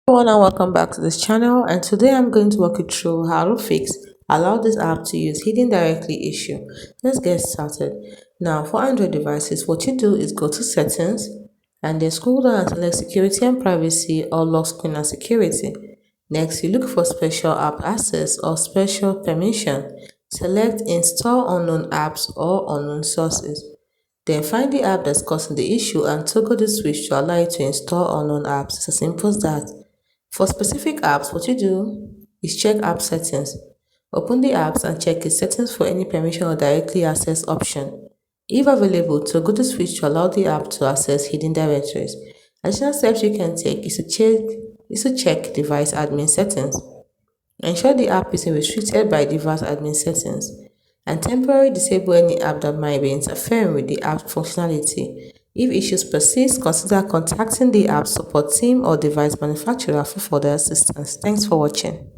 Everyone and welcome back to this channel, and today I'm going to walk you through how to fix allow this app to use hidden directly issue. Let's get started. Now for Android devices, what you do is go to settings and then scroll down and select security and privacy or lock screen and security. Next you look for special app access or special permission. Select install unknown apps or unknown sources. Then find the app that's causing the issue and toggle the switch to allow you to install unknown apps. It's as simple as that. For specific apps, what you do is check app settings. Open the apps and check its settings for any permission or directly access option. If available, toggle the switch to allow the app to access hidden directories. Additional steps you can take is to check device admin settings. Ensure the app is restricted by device admin settings and temporarily disable any app that might be interfering with the app functionality. If issues persist, consider contacting the app support team or device manufacturer for further assistance. Thanks for watching.